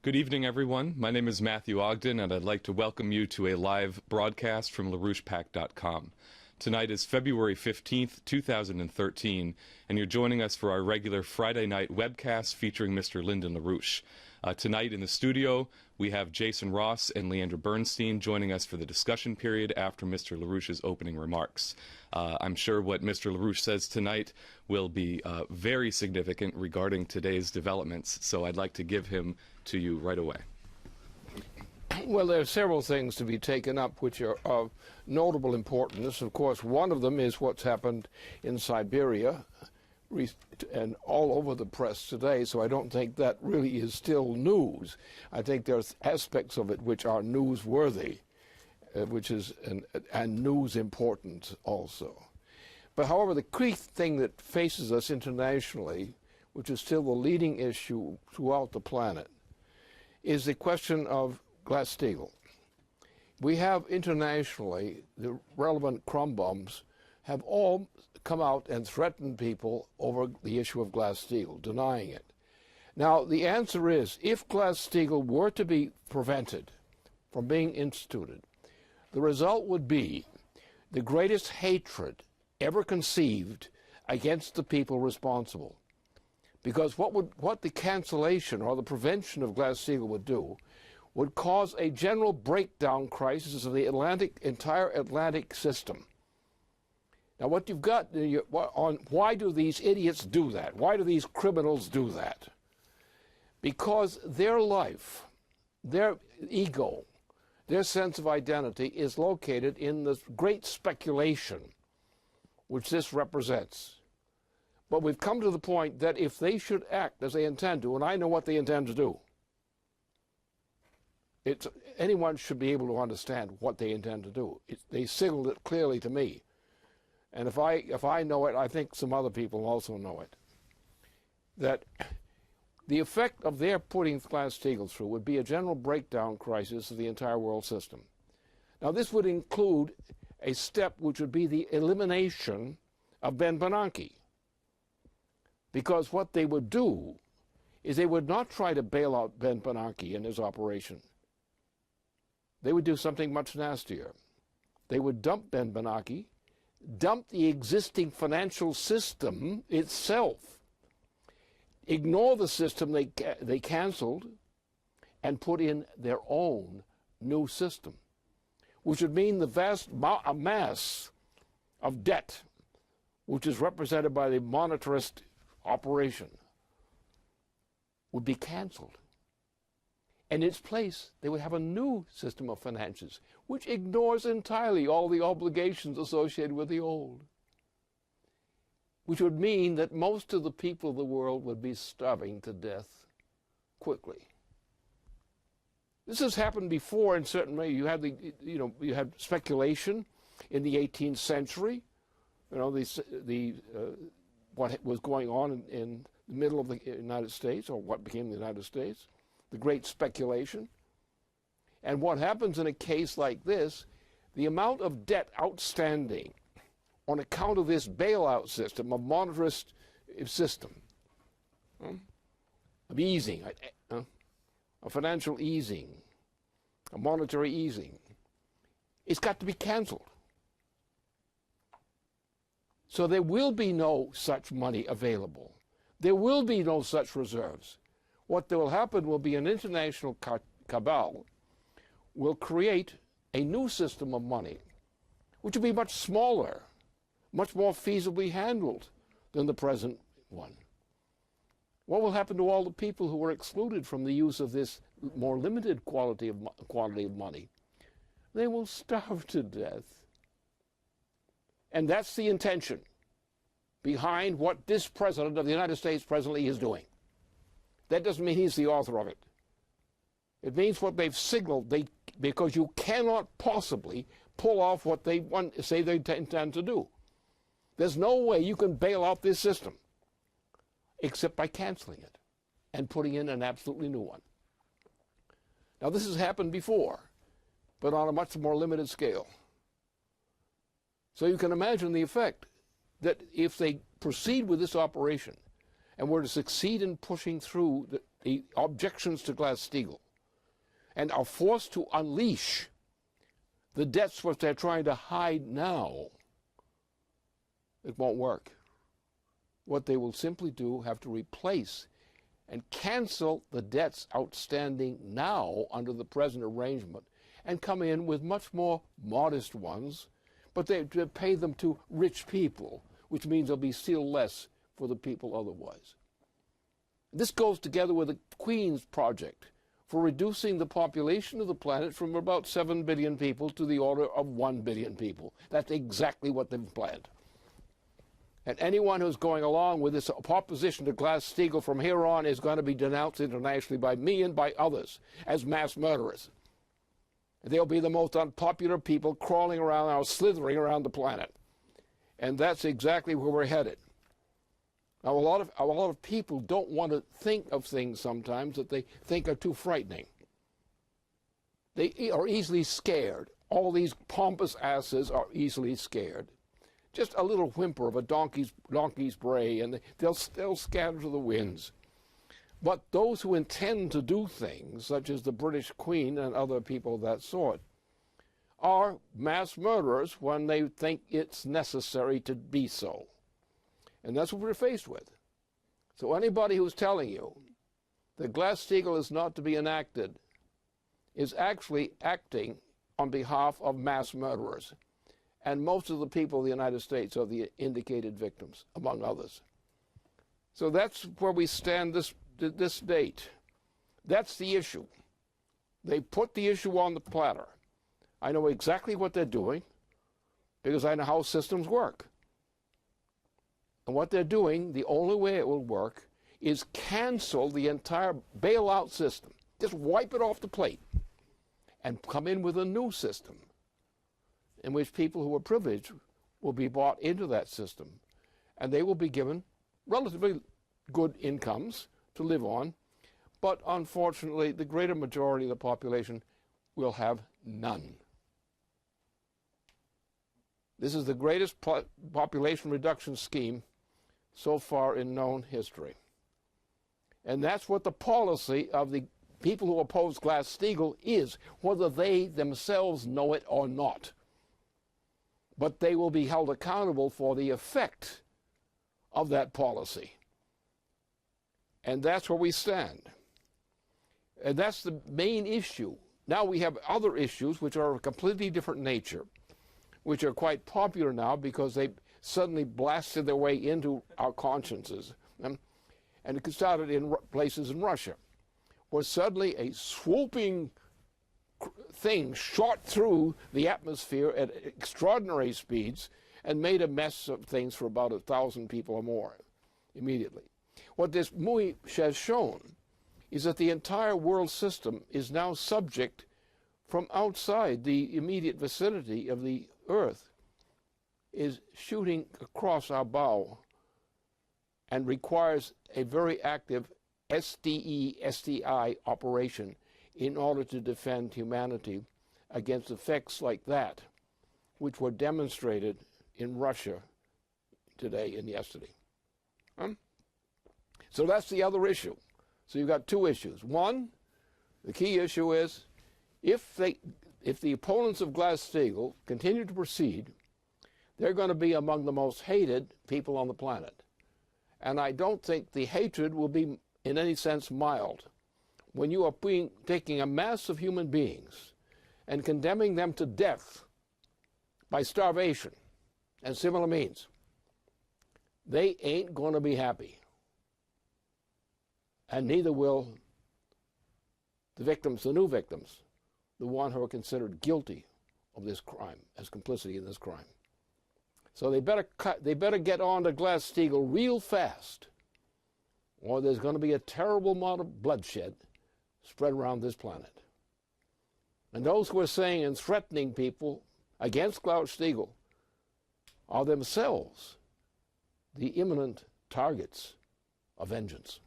Good evening, everyone. My name is Matthew Ogden, and I'd like to welcome you to a live broadcast from LaRouchePAC.com. Tonight is February 15th, 2013, and you're joining us for our regular Friday night webcast featuring Mr. Lyndon LaRouche. Tonight in the studio, we have Jason Ross and Leandra Bernstein joining us for the discussion period after Mr. LaRouche's opening remarks. I'm sure what Mr. LaRouche says tonight will be very significant regarding today's developments, so I'd like to give him to you right away. Well, there are several things to be taken up which are of notable importance. Of course, one of them is what's happened in Siberia and all over the press today, so I don't think that really is still news. I think there's aspects of it which are newsworthy, which is and news important also. But however, the key thing that faces us internationally, which is still the leading issue throughout the planet, is the question of Glass-Steagall. We have internationally, the relevant crumb bums have all come out and threatened people over the issue of Glass-Steagall, denying it. Now, the answer is, if Glass-Steagall were to be prevented from being instituted, the result would be the greatest hatred ever conceived against the people responsible. Because what the cancellation or the prevention of Glass-Steagall would do would cause a general breakdown crisis of the entire Atlantic system. Now, what you've got on why do these idiots do that? Why do these criminals do that? Because their life, their ego, their sense of identity is located in the great speculation which this represents. But we've come to the point that if they should act as they intend to, and I know what they intend to do, anyone should be able to understand what they intend to do. They signaled it clearly to me. And if I know it, I think some other people also know it. That the effect of their putting Glass-Steagall through would be a general breakdown crisis of the entire world system. Now, this would include a step which would be the elimination of Ben Bernanke. Because what they would do is they would not try to bail out Ben Bernanke in his operation. They would do something much nastier. They would dump Ben Bernanke, dump the existing financial system itself, ignore the system they canceled, and put in their own new system, which would mean the vast mass of debt, which is represented by the monetarist operation, would be canceled. In its place, they would have a new system of finances, which ignores entirely all the obligations associated with the old, which would mean that most of the people of the world would be starving to death quickly. This has happened before in certain ways. You had speculation in the 18th century. What was going on in the middle of the United States, or what became the United States, the great speculation. And what happens in a case like this, the amount of debt outstanding on account of this bailout system, a monetarist system, of easing, a financial easing, a monetary easing, it's got to be canceled. So there will be no such money available. There will be no such reserves. What will happen will be an international cabal will create a new system of money, which will be much smaller, much more feasibly handled than the present one. What will happen to all the people who were excluded from the use of this more limited quantity of money? They will starve to death. And that's the intention behind what this President of the United States presently is doing. That doesn't mean he's the author of it. It means what they've signaled, because you cannot possibly pull off what they say they intend to do. There's no way you can bail out this system except by canceling it and putting in an absolutely new one. Now, this has happened before, but on a much more limited scale. So you can imagine the effect that if they proceed with this operation and were to succeed in pushing through the objections to Glass-Steagall and are forced to unleash the debts which they're trying to hide now, it won't work. What they will simply do, have to replace and cancel the debts outstanding now under the present arrangement and come in with much more modest ones, but they pay them to rich people, which means there'll be still less for the people otherwise. This goes together with the Queen's project for reducing the population of the planet from about 7 billion people to the order of 1 billion people. That's exactly what they've planned. And anyone who's going along with this opposition to Glass-Steagall from here on is going to be denounced internationally by me and by others as mass murderers. They'll be the most unpopular people crawling around or slithering around the planet. And that's exactly where we're headed. Now, a lot of people don't want to think of things sometimes that they think are too frightening. They are easily scared. All these pompous asses are easily scared. Just a little whimper of a donkey's bray, and they'll scatter to the winds. But those who intend to do things, such as the British Queen and other people of that sort, are mass murderers when they think it's necessary to be so. And that's what we're faced with. So anybody who's telling you that Glass-Steagall is not to be enacted is actually acting on behalf of mass murderers. And most of the people of the United States are the indicated victims, among others. So that's where we stand this date. That's the issue. They put the issue on the platter. I know exactly what they're doing because I know how systems work. And what they're doing, the only way it will work, is cancel the entire bailout system. Just wipe it off the plate and come in with a new system in which people who are privileged will be brought into that system, and they will be given relatively good incomes to live on, but unfortunately the greater majority of the population will have none. This is the greatest population reduction scheme so far in known history. And that's what the policy of the people who oppose Glass-Steagall is, whether they themselves know it or not. But they will be held accountable for the effect of that policy. And that's where we stand. And that's the main issue. Now we have other issues which are of a completely different nature, which are quite popular now because they suddenly blasted their way into our consciences. And it started in places in Russia, where suddenly a swooping thing shot through the atmosphere at extraordinary speeds and made a mess of things for about 1,000 people or more immediately. What this movie has shown is that the entire world system is now subject from outside the immediate vicinity of the Earth, is shooting across our bow and requires a very active SDI operation in order to defend humanity against effects like that, which were demonstrated in Russia today and yesterday. So that's the other issue. So you've got two issues. One, the key issue is if the opponents of Glass-Steagall continue to proceed, they're going to be among the most hated people on the planet. And I don't think the hatred will be in any sense mild. When you are taking a mass of human beings and condemning them to death by starvation and similar means, they ain't going to be happy. And neither will the victims, the new victims, the ones who are considered guilty of this crime, as complicity in this crime. So they better get on to Glass-Steagall real fast, or there's going to be a terrible amount of bloodshed spread around this planet. And those who are saying and threatening people against Glass-Steagall are themselves the imminent targets of vengeance.